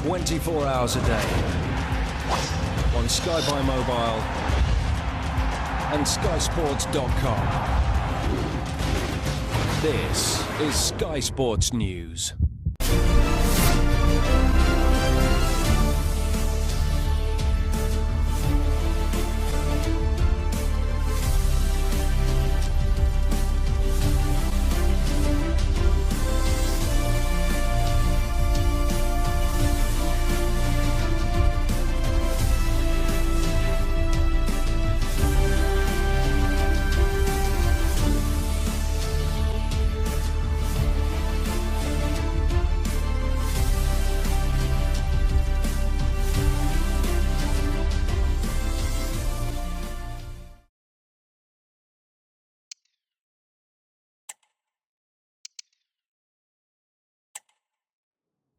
24 hours a day on Sky by Mobile and skysports.com. This is Sky Sports News.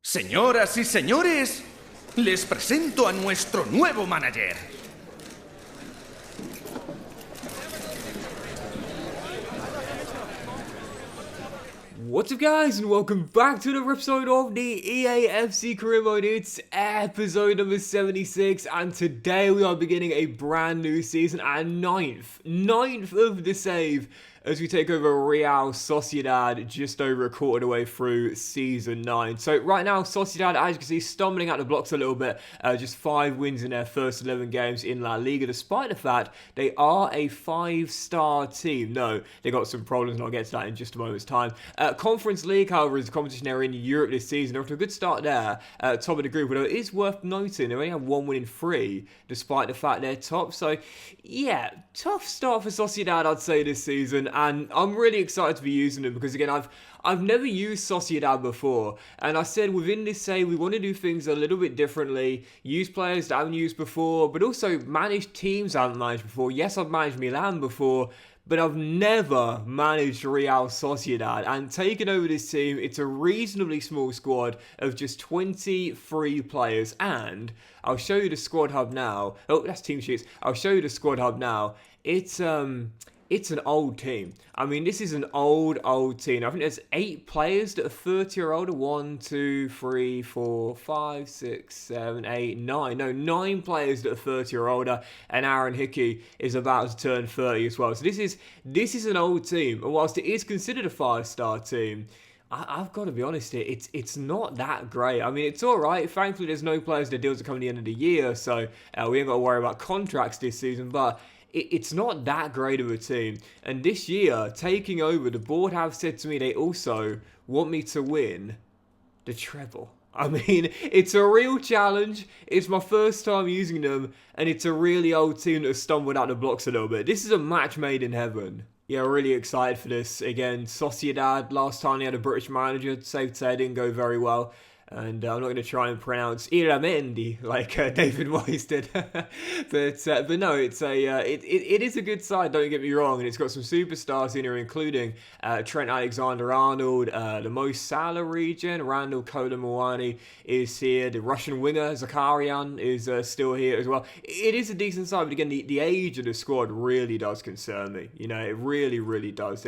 Señoras y señores, les presento a nuestro nuevo manager. What's up guys, and welcome back to another episode of the EA FC Career Mode. It's episode number 76, and today we are beginning a brand new season and ninth of the save as we take over Real Sociedad just over a quarter of the way through Season 9. So right now, Sociedad, as you can see, stumbling out the blocks a little bit. Just 5 wins in their first 11 games in La Liga, despite the fact they are a 5-star team. No, they got some problems, and I'll get to that in just a moment's time. Conference League, however, is a competition they're in Europe this season. They're off to a good start there, top of the group, although it is worth noting they only have 1 win in 3, despite the fact they're top. So, yeah, tough start for Sociedad, I'd say, this season. And I'm really excited to be using them because, again, I've never used Sociedad before. And I said within this save, we want to do things a little bit differently. Use players that I haven't used before, but also manage teams I haven't managed before. Yes, I've managed Milan before, but I've never managed Real Sociedad. And taking over this team, it's a reasonably small squad of just 23 players. And I'll show you the squad hub now. Oh, that's team sheets. I'll show you the squad hub now. It's an old team. I mean, this is an old team. I think there's 8 players that are 30 or older. 1, 2, 3, 4, 5, 6, 7, 8, 9. No, 9 players that are 30 or older. And Aaron Hickey is about to turn 30 as well. So this is an old team. And whilst it is considered a 5-star team, I've got to be honest here, it's not that great. I mean, it's all right. Thankfully, there's no players that deals are coming at the end of the year, so we ain't got to worry about contracts this season. But it's not that great of a team. And this year, taking over, the board have said to me they also want me to win the treble. I mean, it's a real challenge. It's my first time using them, and it's a really old team that has stumbled out the blocks a little bit. This is a match made in heaven. Yeah, really excited for this. Again, Sociedad, last time they had a British manager, safe to say, it didn't go very well. And I'm not going to try and pronounce Iramendi like David Moyes did. but no, it is a good side, don't get me wrong. And it's got some superstars in here, including Trent Alexander-Arnold, the Mo Salah region. Randall Colomwani is here. The Russian winger, Zakarian, is still here as well. It is a decent side, but again, the age of the squad really does concern me. You know, it really, really does.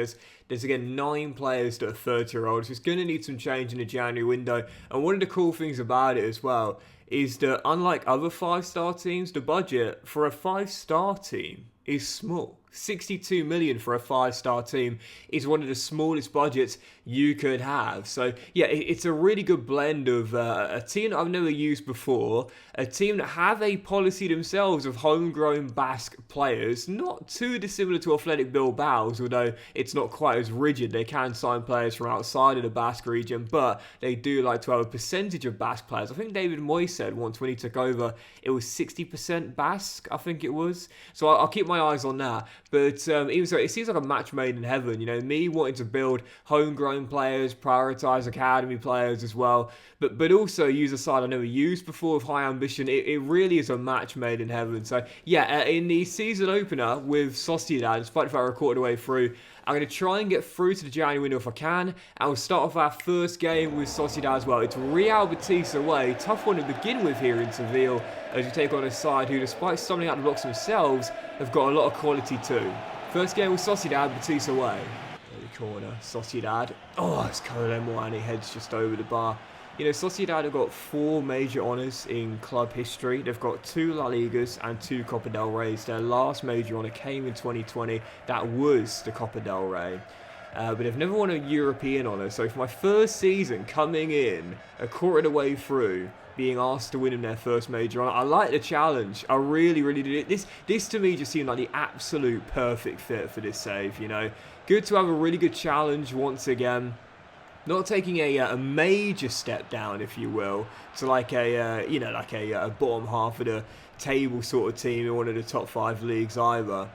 There's again 9 players that are 30 year olds, so it's going to need some change in the January window. And one of the cool things about it as well is that, unlike other 5-star teams, the budget for a 5-star team is small. 62 million for a 5-star team is one of the smallest budgets you could have. So yeah, it's a really good blend of a team that I've never used before, a team that have a policy themselves of homegrown Basque players, not too dissimilar to Athletic Bilbao's, although it's not quite as rigid. They can sign players from outside of the Basque region, but they do like to have a percentage of Basque players. I think David Moyes said once when he took over, it was 60% Basque, I think it was. So I'll keep my eyes on that. But even so, it seems like a match made in heaven. You know, me wanting to build homegrown players, prioritise academy players as well, but also use a side I never used before with high ambition. It really is a match made in heaven. So yeah, in the season opener with Sociedad, despite the fact I recorded away through, I'm going to try and get through to the January window if I can. And we'll start off our first game with Sociedad as well. It's Real Betis away. Tough one to begin with here in Seville, as you take on a side who, despite stumbling out the blocks themselves, have got a lot of quality too. First game with Sociedad, Betis away. Early corner, Sociedad. Oh, it's Colomwani, heads just over the bar. You know, Sociedad have got 4 major honours in club history. They've got 2 La Ligas and 2 Copa del Reys. Their last major honour came in 2020. That was the Copa del Rey. But they've never won a European honour. So for my first season coming in, a quarter of the way through, being asked to win in their first major honour, I like the challenge. I really, really did. This to me just seemed like the absolute perfect fit for this save, you know. Good to have a really good challenge once again. Not taking a major step down, if you will, to like a bottom half of the table sort of team in one of the top 5 leagues either.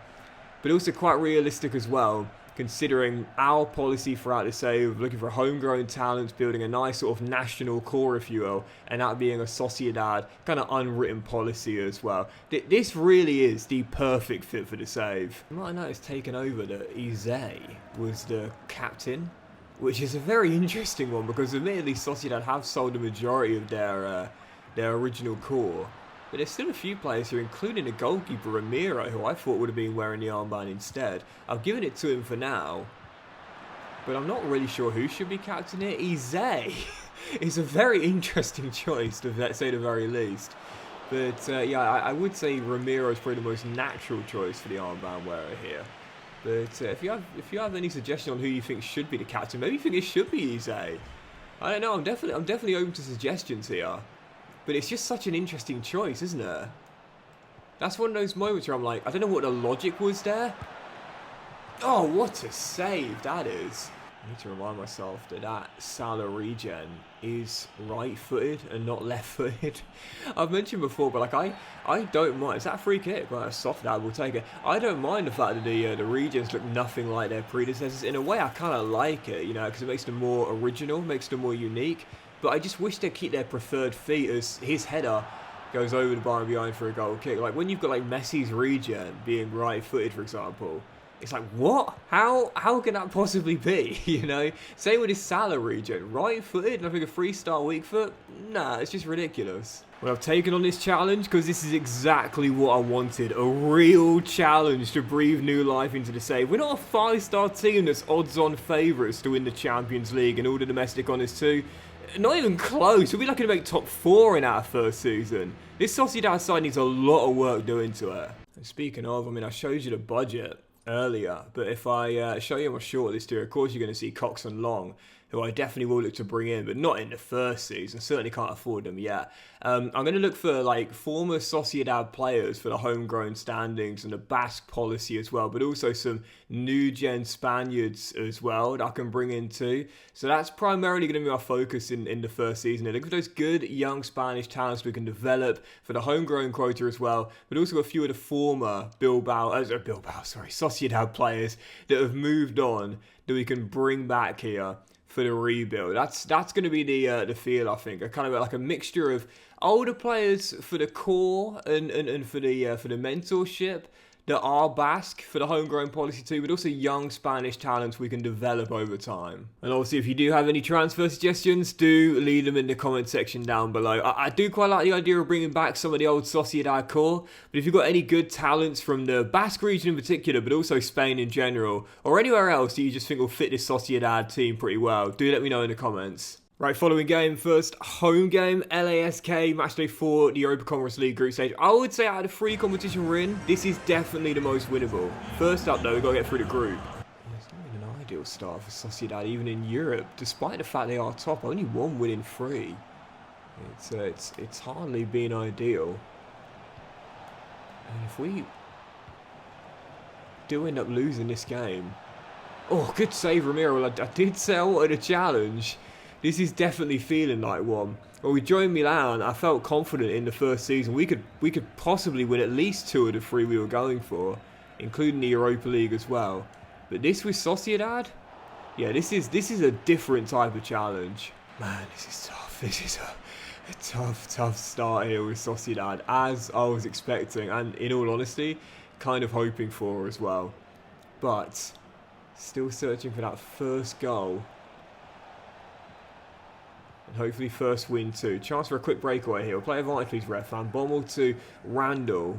But also quite realistic as well, considering our policy throughout the save, looking for homegrown talents, building a nice sort of national core, if you will, and that being a Sociedad kind of unwritten policy as well. This really is the perfect fit for the save. You might have noticed taken over that Eze was the captain, which is a very interesting one because admittedly Sociedad have sold the majority of their original core. But there's still a few players here, including the goalkeeper, Ramiro, who I thought would have been wearing the armband instead. I've given it to him for now, but I'm not really sure who should be captain here. Eze is a very interesting choice, to say the very least. But yeah, I would say Ramiro is probably the most natural choice for the armband wearer here. But if you have any suggestion on who you think should be the captain, maybe you think it should be Eze. I don't know. I'm definitely open to suggestions here. But it's just such an interesting choice, isn't it? That's one of those moments where I'm like, I don't know what the logic was there. Oh, what a save that is. I need to remind myself that Salah regen is right-footed and not left-footed. I've mentioned before, but like I don't mind. Is that a free kick? Well, a soft dab, we'll take it. I don't mind the fact that the regens look nothing like their predecessors. In a way, I kind of like it, you know, because it makes them more original, makes them more unique. But I just wish they'd keep their preferred feet as his header goes over the bar and behind for a goal kick. Like when you've got like Messi's regen being right-footed, for example, it's like, what? How can that possibly be? You know? Same with his Salah regen. Right-footed, nothing a 3-star weak foot? Nah, it's just ridiculous. Well, I've taken on this challenge because this is exactly what I wanted. A real challenge to breathe new life into the save. We're not a 5-star team that's odds-on favourites to win the Champions League and all the domestic honours too. Not even close. We'll be lucky to make top 4 in our first season. This Sociedad side needs a lot of work doing to it. And speaking of, I mean, I showed you the budget earlier, but if I show you my shortlist here, of course you're going to see Cox and Long, who I definitely will look to bring in, but not in the first season. Certainly can't afford them yet. I'm going to look for like former Sociedad players for the homegrown standings and the Basque policy as well, but also some new gen Spaniards as well that I can bring in too. So that's primarily going to be our focus in the first season. Look for those good young Spanish talents we can develop for the homegrown quota as well, but also a few of the former Sociedad players that have moved on that we can bring back here for the rebuild. That's going to be the feel, I think. A kind of like a mixture of older players for the core and for the mentorship that are Basque for the homegrown policy too, but also young Spanish talents we can develop over time. And obviously, if you do have any transfer suggestions, do leave them in the comment section down below. I do quite like the idea of bringing back some of the old Sociedad core, but if you've got any good talents from the Basque region in particular, but also Spain in general, or anywhere else that you just think will fit this Sociedad team pretty well, do let me know in the comments. Right, following game, first home game, LASK, matchday 4, the Europa Conference League group stage. I would say out of the 3 competition we're in, this is definitely the most winnable. First up though, we've got to get through the group. It's not even an ideal start for Sociedad, even in Europe, despite the fact they are top, only 1 win in 3. It's hardly been ideal. And if we do end up losing this game... Oh, good save, Ramiro. I did say I wanted a challenge. This is definitely feeling like one. When we joined Milan, I felt confident in the first season. We could possibly win at least 2 of the 3 we were going for, including the Europa League as well. But this with Sociedad? Yeah, this is a different type of challenge. Man, this is tough. This is a tough start here with Sociedad, as I was expecting, and in all honesty, kind of hoping for as well. But still searching for that first goal. And hopefully first win too. Chance for a quick breakaway here. We'll play advantage, please, ref. And Bommel to Randall.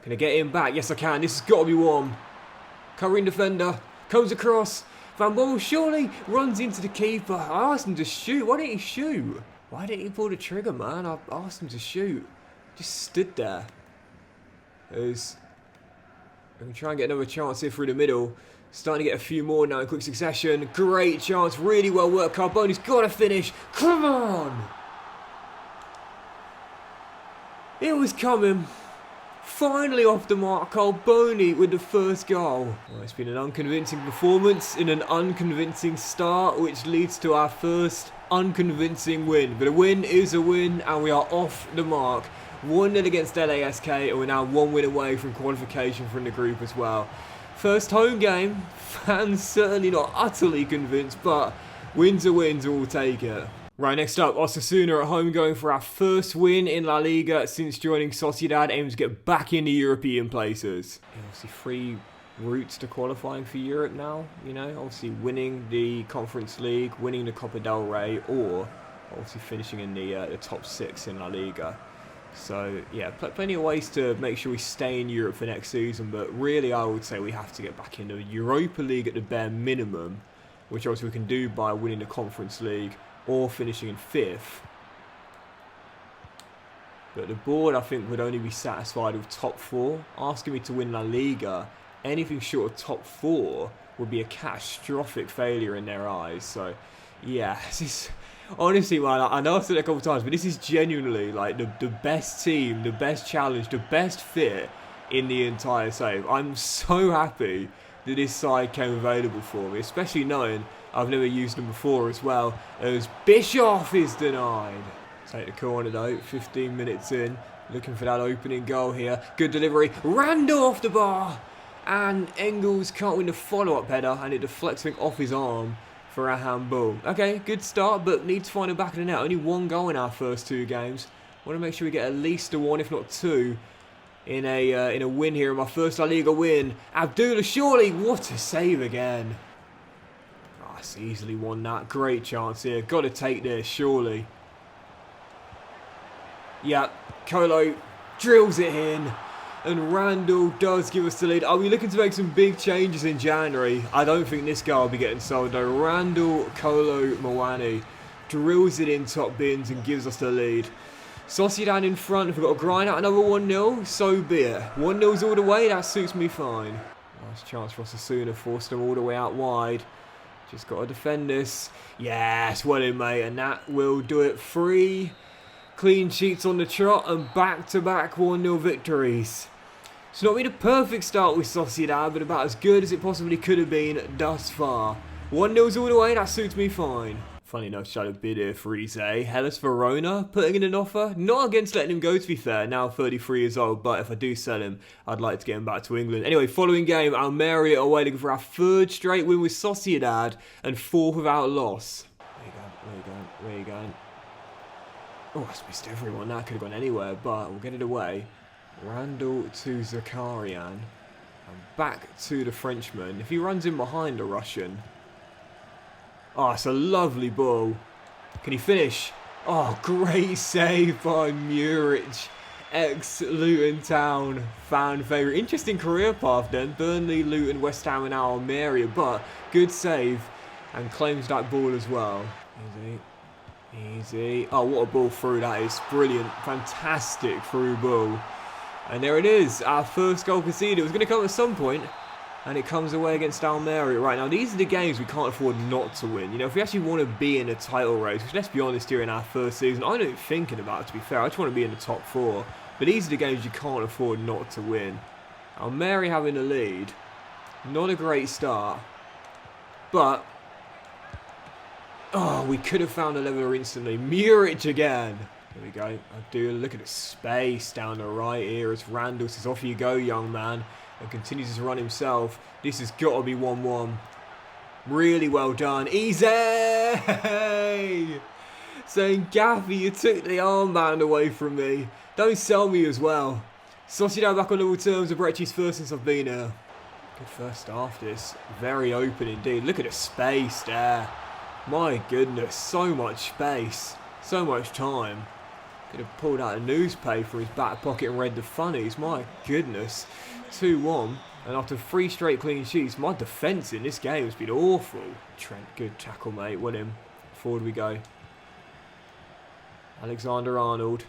Can I get him back? Yes, I can. This has got to be one. Covering defender. Comes across. Van Bommel surely runs into the keeper. I asked him to shoot. Why didn't he shoot? Why didn't he pull the trigger, man? I asked him to shoot. Just stood there. We can try and get another chance here through the middle. Starting to get a few more now in quick succession. Great chance. Really well worked. Carboni's got to finish. Come on! It was coming. Finally off the mark, Carboni with the first goal. Well, it's been an unconvincing performance in an unconvincing start, which leads to our first unconvincing win. But a win is a win, and we are off the mark. 1-0 against LASK, and we're now 1 win away from qualification from the group as well. First home game, fans certainly not utterly convinced, but wins are wins, and we'll take it. Right, next up, Osasuna at home going for our first win in La Liga since joining Sociedad, aims to get back into European places. Obviously 3 routes to qualifying for Europe now, you know, obviously winning the Conference League, winning the Copa del Rey, or obviously finishing in the top 6 in La Liga. So, yeah, plenty of ways to make sure we stay in Europe for next season, but really I would say we have to get back into Europa League at the bare minimum, which obviously we can do by winning the Conference League or finishing in 5th. But the board, I think, would only be satisfied with top 4. Asking me to win La Liga, anything short of top 4 would be a catastrophic failure in their eyes. So, yeah, this is... Honestly, man, I know I've said it a couple of times, but this is genuinely like the best team, the best challenge, the best fit in the entire save. I'm so happy that this side came available for me, especially knowing I've never used them before as well, as Bischoff is denied. Take the corner though, 15 minutes in, looking for that opening goal here. Good delivery, Randall off the bar, and Engels can't win the follow-up header, and it deflects it off his arm for a handball. Okay, good start, but need to find a back of the net. Only 1 goal in our first 2 games. Want to make sure we get at least a 1, if not 2, in a win here, in my first La Liga win. Abdullah, surely, what a save again. Oh, it's easily won that. Great chance here. Got to take this, surely. Yeah, Colo drills it in. And Randall does give us the lead. Are we looking to make some big changes in January? I don't think this guy will be getting sold though. Randall Colo Mwani drills it in top bins and gives us the lead. Sociedad in front. If we've got to grind out another 1-0, so be it. 1-0's all the way, that suits me fine. Nice chance for Osasuna, forced them all the way out wide. Just got to defend this. Yes, well in, mate. And that will do it. 3 clean sheets on the trot and back-to-back 1-0 victories. It's not been a perfect start with Sociedad, but about as good as it possibly could have been thus far. 1-0's all the way, that suits me fine. Funny enough, tried a bid here for Eze. Hellas Verona putting in an offer. Not against letting him go, to be fair, now 33 years old, but if I do sell him, I'd like to get him back to England. Anyway, following game, Almeria are waiting for our 3rd straight win with Sociedad and 4th without loss. Where are you going? Oh, I missed everyone. That could have gone anywhere, but we'll get it away. Randall to Zakarian. And back to the Frenchman. If he runs in behind a Russian. Oh, it's a lovely ball. Can he finish? Oh, great save by Muric. Ex-Luton Town fan favourite. Interesting career path then. Burnley, Luton, West Ham and now Almeria. But good save. And claims that ball as well. Easy. Oh, what a ball through that is. Brilliant. Fantastic through ball. And there it is. Our first goal conceded. It was going to come at some point. And it comes away against Almeria. Right, now these are the games we can't afford not to win. You know, if we actually want to be in a title race, which let's be honest here in our first season, I'm not thinking about it, to be fair. I just want to be in the top 4. But these are the games you can't afford not to win. Almeria having the lead. Not a great start. But... oh, we could have found a leveler instantly. Muric again. There we go. I do look at the space down the right here as Randall says, off you go, young man. And continues his run himself. This has got to be 1-1. Really well done. Easy! Saying, Gaffy, you took the armband away from me. Don't sell me as well. Sociedad back on level terms of Brecci's first since I've been here. Good first half this. Very open indeed. Look at the space there. My goodness, so much space, so much time. Could have pulled out a newspaper from his back pocket and read the funnies. My goodness. 2-1. And after 3 straight clean sheets, my defence in this game has been awful. Trent, good tackle, mate. Win him. Forward we go. Alexander-Arnold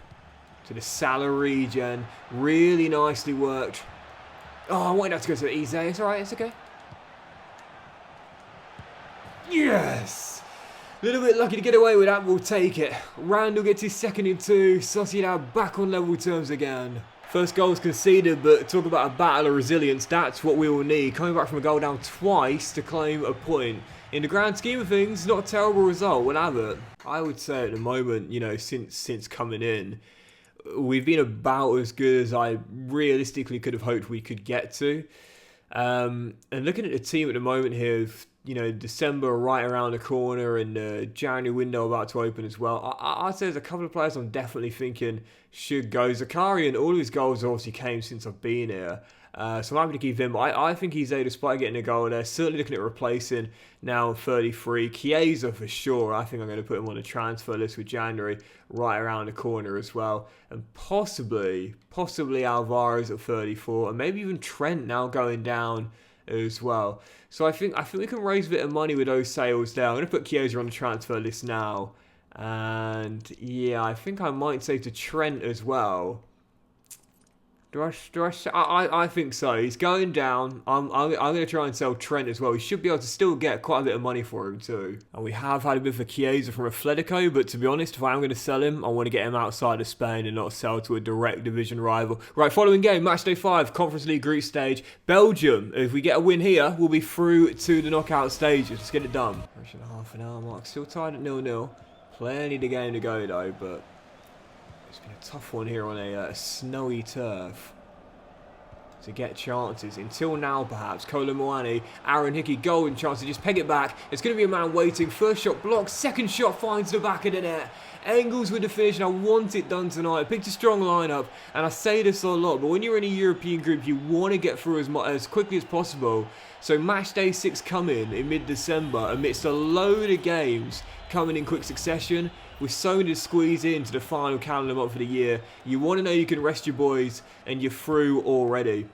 to the Salah regen. Really nicely worked. Oh, I wanted that to go to Eze. It's alright, it's okay. Yes! A little bit lucky to get away with that, we'll take it. Randall gets his second in 2. Sociedad back on level terms again. First goal's conceded, but talk about a battle of resilience, that's what we will need. Coming back from a goal down twice to claim a point. In the grand scheme of things, not a terrible result, we'll have it. I would say at the moment, you know, since coming in, we've been about as good as I realistically could have hoped we could get to. And looking at the team at the moment here, you know, December right around the corner and the January window about to open as well. I'd say there's a couple of players I'm definitely thinking should go. Zakarian, all of his goals obviously came since I've been here. So I'm happy to keep him. I think he's a, despite getting a goal there, certainly looking at replacing now 33. Chiesa for sure. I think I'm going to put him on the transfer list with January right around the corner as well. And possibly Alvarez at 34. And maybe even Trent now going down as well. So I think we can raise a bit of money with those sales there. I'm going to put Chiesa on the transfer list now. And yeah, I think I might say to Trent as well. I think so. He's going down. I'm going to try and sell Trent as well. We should be able to still get quite a bit of money for him too. And we have had a bit for Chiesa from Atletico, but to be honest, if I am going to sell him, I want to get him outside of Spain and not sell to a direct division rival. Right, following game, match day 5, Conference League group stage. Belgium, if we get a win here, we'll be through to the knockout stages. Let's get it done. Half an hour mark. Still tied at 0-0. Plenty of the game to go though, but it's been a tough one here on a snowy turf to get chances. Until now, perhaps. Kolo Muani, Aaron Hickey, golden chance to just peg it back. It's going to be a man waiting. First shot blocked. Second shot finds the back of the net. Engels with the finish, and I want it done tonight. I picked a strong lineup, and I say this a lot, but when you're in a European group, you want to get through as quickly as possible. So match day 6 coming in mid-December, amidst a load of games coming in quick succession, with so many to squeeze into the final calendar month of the year. You want to know you can rest your boys, and you're through already.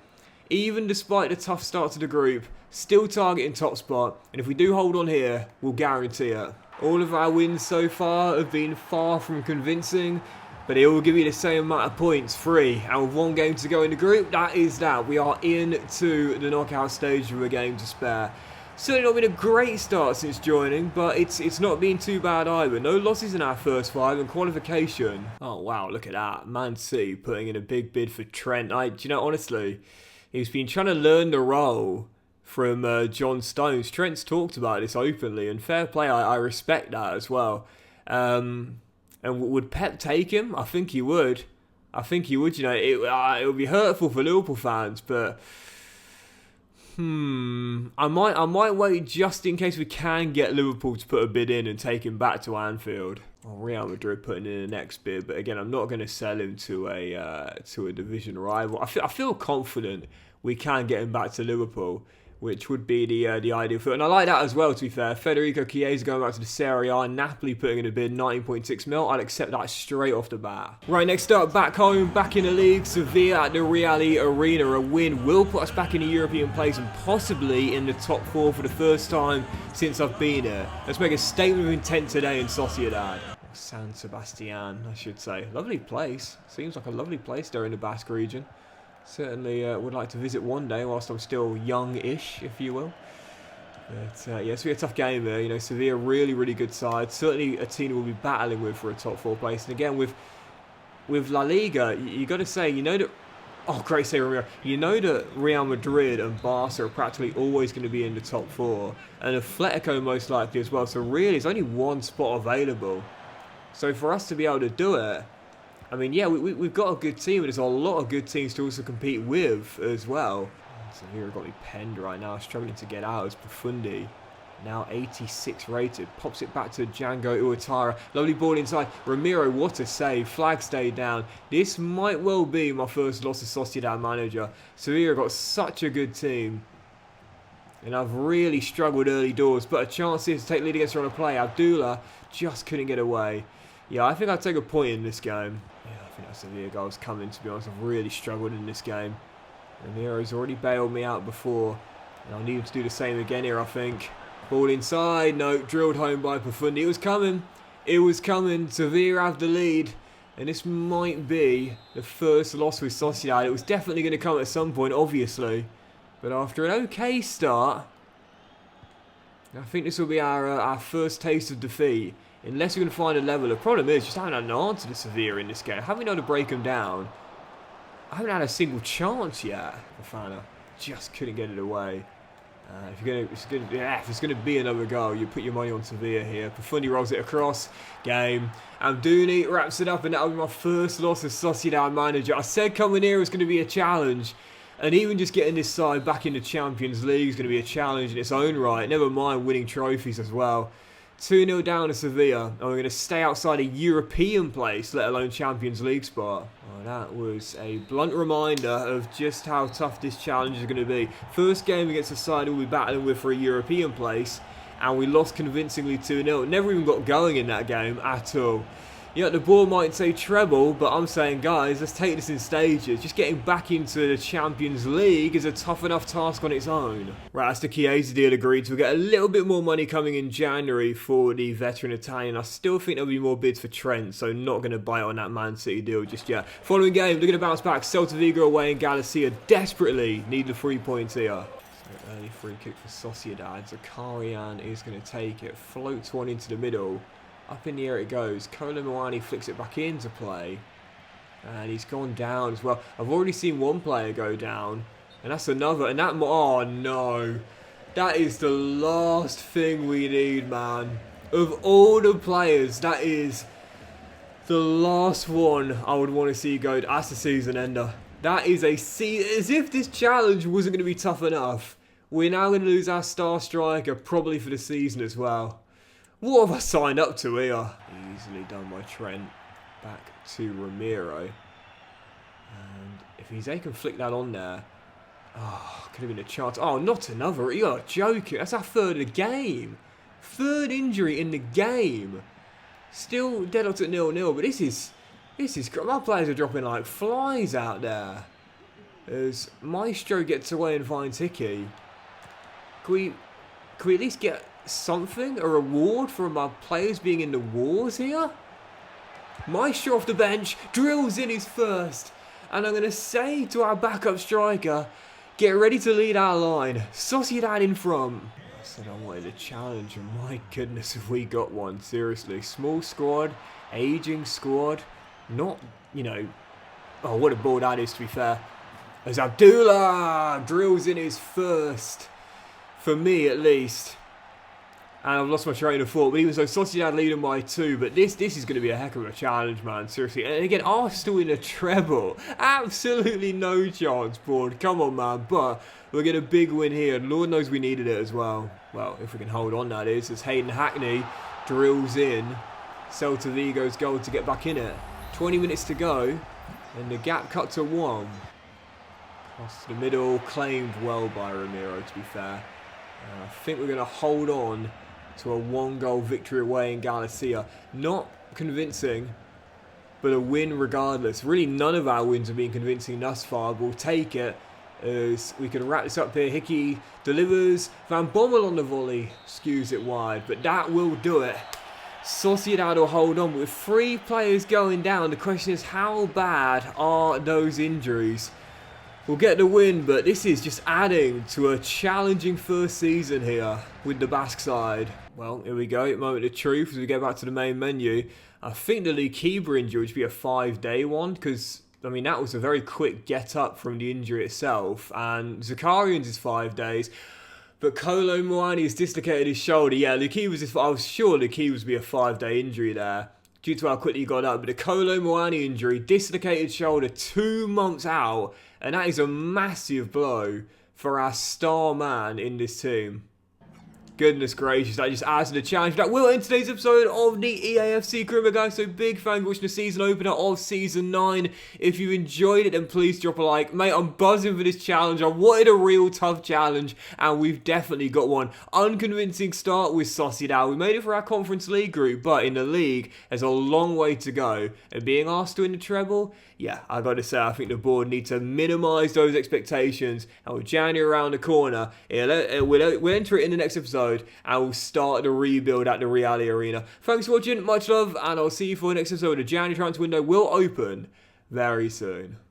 Even despite the tough start to the group, still targeting top spot, and if we do hold on here, we'll guarantee it. All of our wins so far have been far from convincing, but it will give you the same amount of points, 3. And with 1 game to go in the group, that is that. We are into the knockout stage with a game to spare. Certainly not been a great start since joining, but it's not been too bad either. No losses in our first 5 and qualification. Oh wow, look at that. Man City putting in a big bid for Trent. Do you know, honestly, he's been trying to learn the role from John Stones. Trent's talked about this openly, and fair play, I respect that as well. And would Pep take him? I think he would. You know, it would be hurtful for Liverpool fans, but I might wait just in case we can get Liverpool to put a bid in and take him back to Anfield. Or Real Madrid putting in the next bid, but again, I'm not going to sell him to a division rival. I feel confident we can get him back to Liverpool, which would be the ideal fit. And I like that as well, to be fair. Federico Chiesa going back to the Serie A. Napoli putting in a bid, 19.6 mil. I'd accept that straight off the bat. Right, next up, back home, back in the league. Sevilla at the Reali Arena. A win will put us back in the European place and possibly in the top 4 for the first time since I've been here. Let's make a statement of intent today in Sociedad. San Sebastian, I should say. Lovely place. Seems like a lovely place there in the Basque region. Certainly would like to visit one day whilst I'm still young-ish, if you will. But yeah, it's going to be a tough game there. You know, Sevilla, really, really good side. Certainly a team we'll be battling with for a top 4 place. And again, with La Liga, you got to say, you know that... Oh, great save, Romero. You know that Real Madrid and Barca are practically always going to be in the top 4. And Atletico most likely as well. So really, there's only 1 spot available. So for us to be able to do it, I mean, yeah, we've got a good team, and there's a lot of good teams to also compete with as well. Sevilla got me penned right now, struggling to get out. It's Profundi, now 86 rated. Pops it back to Django Uatara. Lovely ball inside. Ramiro, what a save. Flag stayed down. This might well be my first loss as Sociedad manager. Sevilla got such a good team, and I've really struggled early doors. But a chance here to take lead against her on a play. Abdullah just couldn't get away. Yeah, I think I'd take a point in this game. Yeah, I think that Sevilla goal's coming, to be honest. I've really struggled in this game. Ramiro's already bailed me out before. And I'll need him to do the same again here, I think. Ball inside. No, drilled home by Profundi. It was coming. It was coming. Sevilla have the lead. And this might be the first loss with Sociedad. It was definitely going to come at some point, obviously. But after an okay start, I think this will be our first taste of defeat. Unless we're going to find a level. The problem is, just haven't had an answer to Sevilla in this game. Haven't been able to break them down. I haven't had a single chance yet. Fofana just couldn't get it away. If it's going to be another goal, you put your money on Sevilla here. Profundi rolls it across. Game. Amdouni wraps it up, and that'll be my first loss as Sociedad manager. I said coming here was going to be a challenge. And even just getting this side back in the Champions League is going to be a challenge in its own right. Never mind winning trophies as well. 2-0 down to Sevilla, and we're going to stay outside a European place, let alone Champions League spot. Oh, that was a blunt reminder of just how tough this challenge is going to be. First game against the side we'll be battling with for a European place, and we lost convincingly 2-0. Never even got going in that game at all. Yeah, the board might say treble, but I'm saying, guys, let's take this in stages. Just getting back into the Champions League is a tough enough task on its own. Right, that's the Chiesa deal agreed to. We'll get a little bit more money coming in January for the veteran Italian. I still think there'll be more bids for Trent, so not going to bite on that Man City deal just yet. Following game, looking to bounce back. Celta Vigo away in Galicia. Desperately need the 3 points here. So early free kick for Sociedad. Zakarian is going to take it. Floats one into the middle. Up in the air it goes. Kolo Muani flicks it back into play. And he's gone down as well. I've already seen one player go down. And that's another. And that... Oh, no. That is the last thing we need, man. Of all the players, that is the last one I would want to see go. That's a season ender. That is a season... As if this challenge wasn't going to be tough enough. We're now going to lose our star striker, probably for the season as well. What have I signed up to here? Easily done by Trent. Back to Ramiro. And if they can flick that on there. Oh, could have been a chance. Oh, not another. You're joking. That's our third of the game. Third injury in the game. Still deadlocked at 0-0. But this is... My players are dropping like flies out there. As Maestro gets away and finds Hickey. Can we at least get... something? A reward for my players being in the wars here? Maestro off the bench, drills in his first. And I'm going to say to our backup striker, get ready to lead our line. Sociedad in front. I said I wanted a challenge, and my goodness if we got one. Seriously, small squad, aging squad. Not, you know... Oh, what a ball that is, to be fair. As Abdullah drills in his first. For me, at least. And I've lost my train of thought. But even so, Sociedad leading by 2. But this is going to be a heck of a challenge, man. Seriously. And again, Arsenal in a treble. Absolutely no chance, board. Come on, man. But we'll get a big win here. And Lord knows we needed it as well. Well, if we can hold on, that is. As Hayden Hackney drills in. Celta Vigo's goal to get back in it. 20 minutes to go. And the gap cut to 1. Across the middle. Claimed well by Ramiro, to be fair. I think we're going to hold on to a 1-goal victory away in Galicia. Not convincing, but a win regardless. Really, none of our wins have been convincing thus far. We'll take it as we can wrap this up here. Hickey delivers. Van Bommel on the volley. Skews it wide, but that will do it. Sociedad will hold on. But with 3 players going down, the question is how bad are those injuries? We'll get the win, but this is just adding to a challenging first season here with the Basque side. Well, here we go, moment of truth as we get back to the main menu. I think the Likiba injury would be a 5-day one, because, I mean, that was a very quick get-up from the injury itself, and Zakarian's is 5 days, but Kolo Muani has dislocated his shoulder. Yeah, Likiba's I was sure Likiba's would be a 5-day injury there, due to how quickly he got up, but the Kolo Muani injury, dislocated shoulder, 2 months out, and that is a massive blow for our star man in this team. Goodness gracious, that just adds to the challenge that will end today's episode of the EAFC Career, guys. So big fan watching the season opener of Season 9. If you enjoyed it, then please drop a like. Mate, I'm buzzing for this challenge. I wanted a real tough challenge, and we've definitely got one. Unconvincing start with Sociedad. We made it for our Conference League group, but in the league, there's a long way to go. And being asked to win the treble, yeah, I got to say, I think the board need to minimise those expectations. And with January around the corner, we'll enter it in the next episode, and we'll start the rebuild at the Real Arena. Thanks for watching, much love, and I'll see you for the next episode. The January transfer window will open very soon.